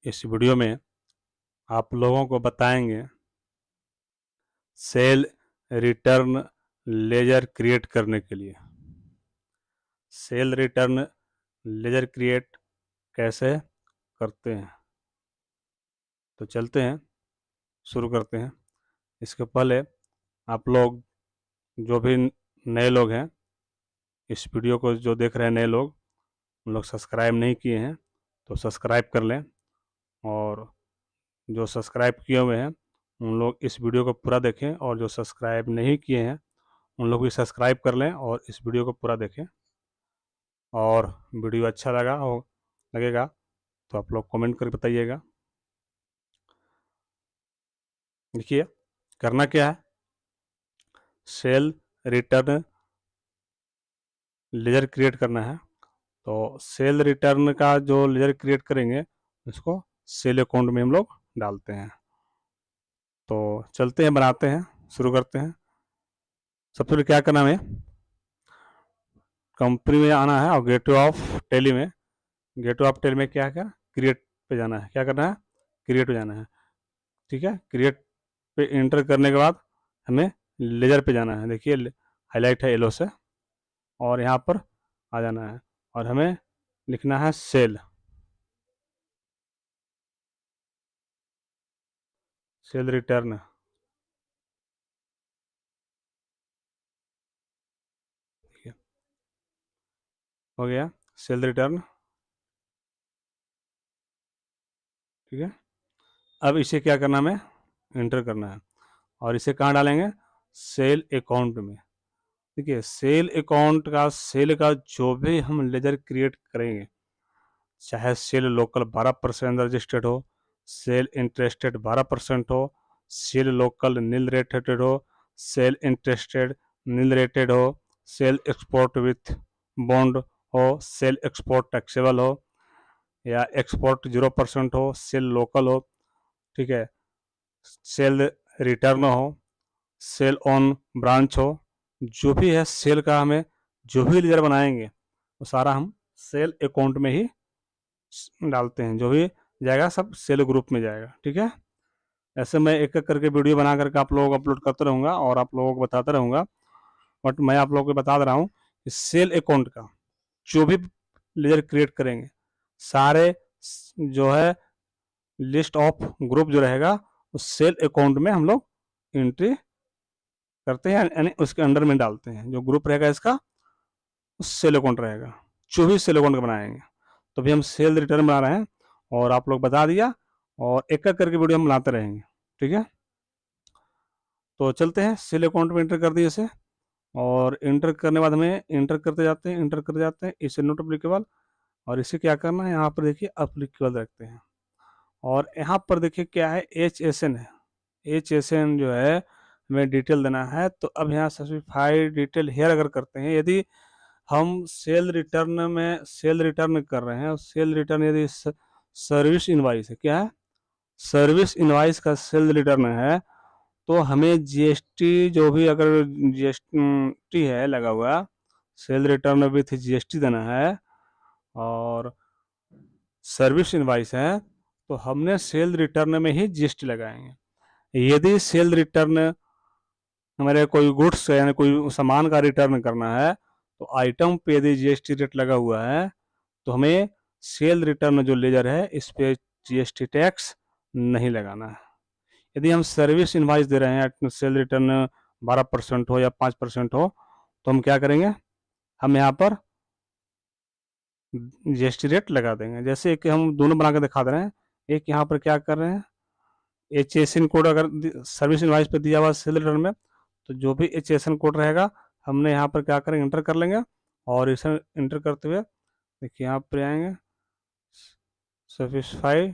इस वीडियो में आप लोगों को बताएंगे सेल रिटर्न लेजर क्रिएट करने के लिए। सेल रिटर्न लेजर क्रिएट कैसे करते हैं, तो चलते हैं शुरू करते हैं। इसके पहले आप लोग जो भी नए लोग हैं, इस वीडियो को जो देख रहे हैं नए लोग, उन लोग सब्सक्राइब नहीं किए हैं तो सब्सक्राइब कर लें, और जो सब्सक्राइब किए हुए हैं उन लोग इस वीडियो को पूरा देखें, और जो सब्सक्राइब नहीं किए हैं उन लोग भी सब्सक्राइब कर लें और इस वीडियो को पूरा देखें। और वीडियो अच्छा लगेगा तो आप लोग कमेंट करके बताइएगा। देखिए करना क्या है, सेल रिटर्न लेजर क्रिएट करना है। तो सेल रिटर्न का जो लेजर क्रिएट करेंगे उसको सेल अकाउंट में हम लोग डालते हैं। तो चलते हैं, बनाते हैं, शुरू करते हैं। सबसे पहले क्या करना है, कंपनी में आना है और गेटवे ऑफ टेली में, गेटवे ऑफ टेली में क्या है, क्रिएट पे जाना है। क्या करना है, क्रिएट पे जाना है। ठीक है, क्रिएट पे इंटर करने के बाद हमें लेजर पे जाना है। देखिए हाईलाइट है येलो से, और यहाँ पर आ जाना है और हमें लिखना है सेल रिटर्न। हो गया सेल रिटर्न। ठीक है, अब इसे क्या करना है, हमें इंटर करना है, और इसे कहाँ डालेंगे, सेल अकाउंट में। देखिए सेल अकाउंट का, सेल का जो भी हम लेजर क्रिएट करेंगे, चाहे सेल लोकल 12% रजिस्टर्ड हो, सेल इंटरेस्टेड 12% हो, सेल लोकल नील रेटेड हो, सेल इंटरेस्टेड नील रेटेड हो, सेल एक्सपोर्ट विथ बॉन्ड हो, सेल एक्सपोर्ट टैक्सेबल हो, या एक्सपोर्ट 0% हो, सेल लोकल हो, ठीक है, सेल रिटर्न हो, सेल ऑन ब्रांच हो, जो भी है सेल का, हमें जो भी लेजर बनाएंगे वो सारा हम सेल अकाउंट में ही डालते हैं। जो भी जाएगा सब सेल ग्रुप में जाएगा। ठीक है, ऐसे मैं एक एक करके वीडियो बना करके आप लोगों को अपलोड करते रहूँगा और आप लोगों को बताता रहूँगा। बट मैं आप लोगों को बता दे रहा हूँ कि सेल अकाउंट का जो भी लेजर क्रिएट करेंगे, सारे जो है लिस्ट ऑफ ग्रुप जो रहेगा उस सेल अकाउंट में हम लोग एंट्री करते हैं, यानी उसके अंडर में डालते हैं। जो ग्रुप रहेगा इसका उस सेल अकाउंट रहेगा, जो भी सेल अकाउंट का बनाएंगे। तो भी हम सेल रिटर्न बना रहे हैं और आप लोग बता दिया, और एक एक करके वीडियो हम बनाते रहेंगे। ठीक है, तो चलते हैं, सेल अकाउंट में एंटर कर दिए इसे, और एंटर करने बाद हमें एंटर करते जाते हैं, एंटर करते जाते हैं। इसे नोट अप्लीकेबल, और इसे क्या करना है, यहाँ पर देखिए अप्लीकेबल रखते हैं, और यहाँ पर देखिए क्या है, HSN है। HSN जो है हमें डिटेल देना है। तो अब यहाँ स्पेसिफाइड डिटेल हेयर अगर करते हैं, यदि हम सेल रिटर्न में सेल रिटर्न कर रहे हैं, सेल रिटर्न यदि सर्विस इनवाइस है, क्या है, सर्विस इनवाइस का सेल रिटर्न है, तो हमें जीएसटी जो भी अगर जीएसटी है लगा हुआ, सेल रिटर्न विथ जीएसटी देना है, और सर्विस इनवाइस है तो हमने सेल रिटर्न में ही जीएसटी लगाएंगे। यदि सेल रिटर्न हमारे कोई गुड्स यानी कोई सामान का रिटर्न करना है, तो आइटम पे यदि जीएसटी रेट लगा हुआ है तो हमें सेल रिटर्न जो लेजर है इस पे जीएसटी टैक्स नहीं लगाना है। यदि हम सर्विस इनवाइस दे रहे हैं, सेल रिटर्न 12% हो या 5% हो, तो हम क्या करेंगे, हम यहाँ पर जीएसटी रेट लगा देंगे। जैसे कि हम दोनों बना कर दिखा दे रहे हैं। एक यहाँ पर क्या कर रहे हैं, HSN कोड अगर सर्विस इनवाइस पे दिया हुआ सेल रिटर्न में, तो जो भी HSN कोड रहेगा हमने यहाँ पर क्या करेंगे, इंटर कर लेंगे, और इसे इंटर करते हुए देखिए यहाँ पर आएंगे, स्पेसिफाई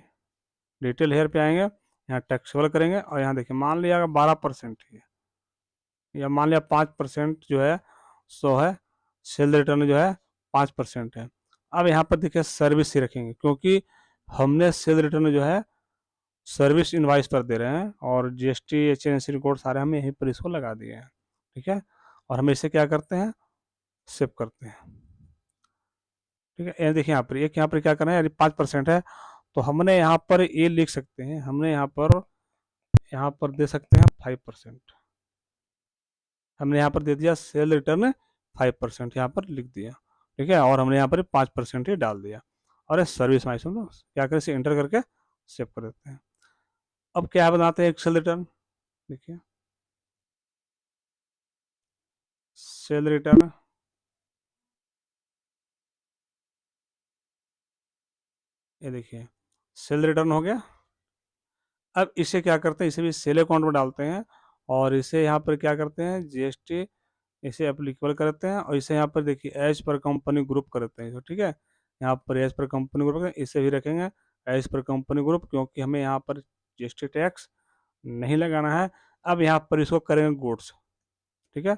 डिटेल हेयर पे आएंगे, यहाँ टैक्सेबल करेंगे, और यहाँ देखिए मान लिया 12% है, या मान लिया 5% जो है सो है, सेल रिटर्न जो है 5% है। अब यहाँ पर देखिए सर्विस ही रखेंगे, क्योंकि हमने सेल रिटर्न जो है सर्विस इनवाइस पर दे रहे हैं, और जीएसटी HNC कोड सारे हम यहीं पर इसको लगा दिए हैं। ठीक है, और हम इसे क्या करते हैं, सेव करते हैं। ठीक है। ये देखिए यहाँ पर क्या करना है, यानी 5% है, तो हमने यहाँ पर ये लिख सकते हैं, हमने यहाँ पर दे सकते हैं 5%। हमने यहाँ पर दे दिया सेल रिटर्न 5%, यहाँ पर लिख दिया, ठीक है। और हमने यहाँ पर 5% ही डाल दिया, और सर्विस माइसम क्या करें, इसे एंटर करके सेव कर देते हैं। अब क्या बनाते हैं एक सेल रिटर्न, देखिए सेल रिटर्न, ये देखिए सेल रिटर्न हो गया। अब इसे क्या करते हैं, इसे भी सेल अकाउंट में डालते हैं, और इसे यहाँ पर क्या करते हैं, जीएसटी इसे एप्लीकेबल करते हैं, और इसे यहाँ पर देखिए एज पर कंपनी ग्रुप करते हैं, ठीक है। यहाँ पर एज पर कंपनी ग्रुप इसे भी रखेंगे एज पर कंपनी ग्रुप, क्योंकि हमें यहाँ पर जीएसटी टैक्स नहीं लगाना है। अब यहाँ पर इसको करेंगे गुड्स, ठीक है।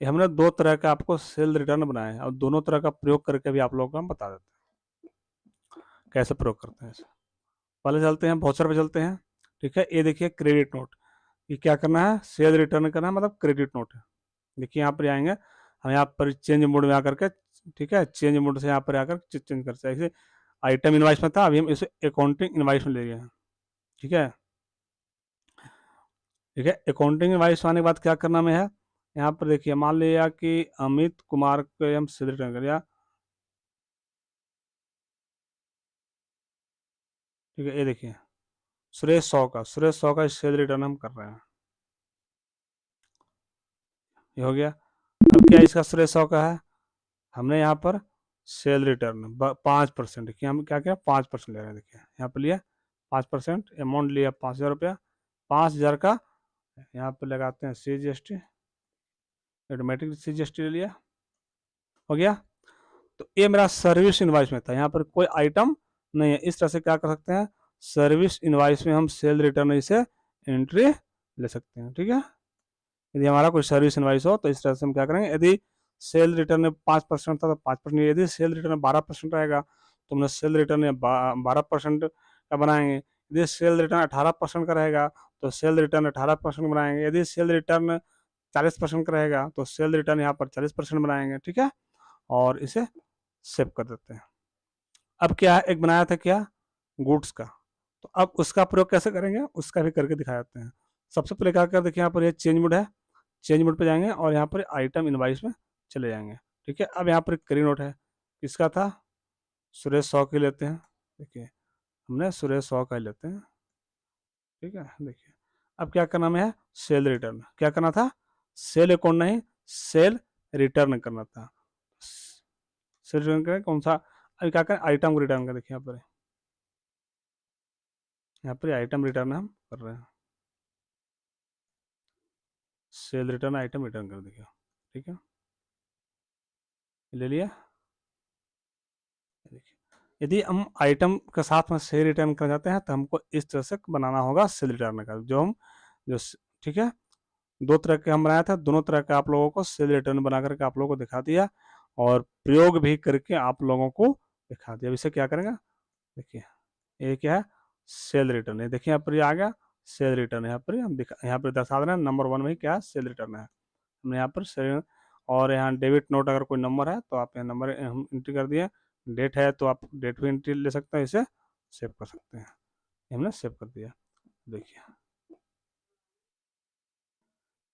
ये हमने दो तरह का आपको सेल रिटर्न बनाया है, और दोनों तरह का प्रयोग करके भी आप लोगों को हम बता देते हैं कैसे प्रयोग करते हैं इसे। पहले चलते हैं वाउचर पे चलते हैं, ठीक है। ये देखिए क्रेडिट नोट, ये क्या करना है, सेल रिटर्न करना है, मतलब क्रेडिट नोट है। देखिए यहाँ पर आएंगे हम, यहाँ पर चेंज मोड में आकर के, ठीक है, चेंज मोड से यहाँ पर आकर चेंज कर सकते हैं। आइटम इनवाइस में था, अभी हम इसे अकाउंटिंग इनवाइस में ले गए हैं, ठीक है। ठीक है, अकाउंटिंग इनवाइस आने के बाद क्या करना में है, यहाँ पर देखिए मान लिया कि अमित कुमार को हम सेल रिटर्न कर दिया, ठीक है। ये देखिए सुरेश सौ का सेल रिटर्न हम कर रहे हैं, ये हो गया। अब क्या इसका सुरेश 100 का है, हमने यहाँ पर सेल रिटर्न 5% की, हम क्या किया 5% ले रहे हैं, देखिए यहाँ पर लिया 5%, अमाउंट लिया 5,000 रुपया, 5,000 का यहाँ पर लगाते हैं CGST, ऑटोमेटिक CGST ले लिया, हो गया। तो ये मेरा सर्विस इनवाइस में था, यहाँ पर कोई आइटम नहीं है। इस तरह से क्या कर सकते हैं, सर्विस इनवाइस में हम सेल रिटर्न इसे एंट्री ले सकते हैं, ठीक है। यदि हमारा कोई सर्विस इनवाइस हो तो इस तरह से हम क्या करेंगे, यदि सेल रिटर्न में 5% था तो 5%, यदि सेल रिटर्न 12% रहेगा तो हमने सेल रिटर्न 12% का बनाएंगे। यदि सेल रिटर्न 18% का रहेगा तो सेल रिटर्न 18% बनाएंगे। यदि सेल रिटर्न 40% का रहेगा तो सेल रिटर्न यहाँ पर 40% बनाएंगे, ठीक है। और इसे सेव कर देते हैं। अब क्या है, एक बनाया था क्या, गुड्स का, तो अब उसका प्रयोग कैसे करेंगे उसका भी करके दिखा देते हैं। सबसे पहले क्या कर देखिए, यहाँ पर ये चेंज मोड है, चेंज मोड पे जाएंगे और यहाँ पर आइटम इनवाइस में चले जाएंगे, ठीक है। अब यहाँ पर क्रेडिट नोट है, किसका था, सुरेश 100 की लेते हैं, देखिए हमने सुरेश 100 का ही लेते हैं, ठीक है। देखिए अब क्या करना है, सेल रिटर्न क्या करना था, सेल अकाउंट नहीं सेल रिटर्न करना था। सेल रिटर्न करें कौन सा, अभी क्या करें आइटम को रिटर्न कर, देखिए यहाँ पर आइटम रिटर्न हम कर रहे हैं, सेल रिटर्न आइटम रिटर्न कर देखिए, ठीक है, ले लिया। देखिए यदि हम आइटम के साथ में सेल रिटर्न कर जाते हैं तो हमको इस तरह से बनाना होगा सेल रिटर्न का, जो ठीक है। दो तरह के हम बनाया था, दोनों तरह का आप लोगों को सेल रिटर्न बना करके आप लोगों को दिखा दिया, और प्रयोग भी करके आप लोगों को दिखा दिया। अब इसे क्या करेंगे, देखिए ये क्या है, सेल रिटर्न है, देखिए यहाँ पर आ गया सेल रिटर्न, यहाँ पर हम दिखा, यहाँ पर दर्शा रहे हैं नंबर 1 में क्या है, सेल रिटर्न है। हमने यहाँ पर सेल, और यहाँ डेबिट नोट अगर कोई नंबर है तो आप यहाँ नंबर हम एंट्री कर दिए, डेट है तो आप डेट भी एंट्री ले सकते हैं, इसे सेव कर सकते हैं, हमने सेव कर दिया। देखिए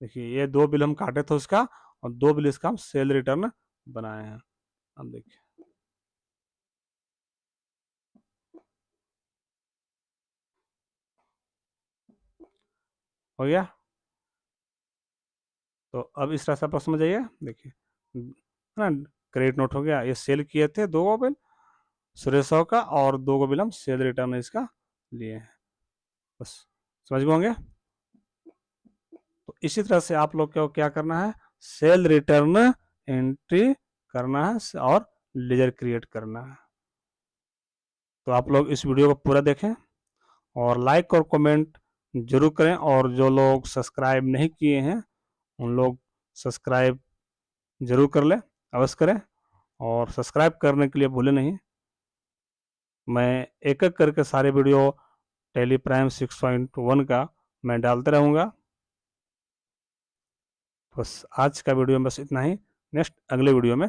देखिए ये 2 बिल हम काटे थे उसका, और 2 बिल इसका हम सेल रिटर्न बनाए हैं। अब देखिए हो गया। तो अब इस तरह से आप समझ आइए, देखिए है ना, क्रेडिट नोट हो गया, ये सेल किए थे 2 बिल सुरेश 100 का, और 2 बिल हम सेल रिटर्न इसका लिए हैं, बस समझ गए होंगे। तो इसी तरह से आप लोग को क्या करना है, सेल रिटर्न एंट्री करना है और लेजर क्रिएट करना है। तो आप लोग इस वीडियो को पूरा देखें और लाइक और कमेंट जरूर करें, और जो लोग सब्सक्राइब नहीं किए हैं उन लोग सब्सक्राइब जरूर कर लें, अवश्य करें, और सब्सक्राइब करने के लिए भूलें नहीं। मैं एक एक करके सारे वीडियो टेली प्राइम 6.1 का मैं डालते रहूँगा। बस आज का वीडियो में बस इतना ही, नेक्स्ट अगले वीडियो में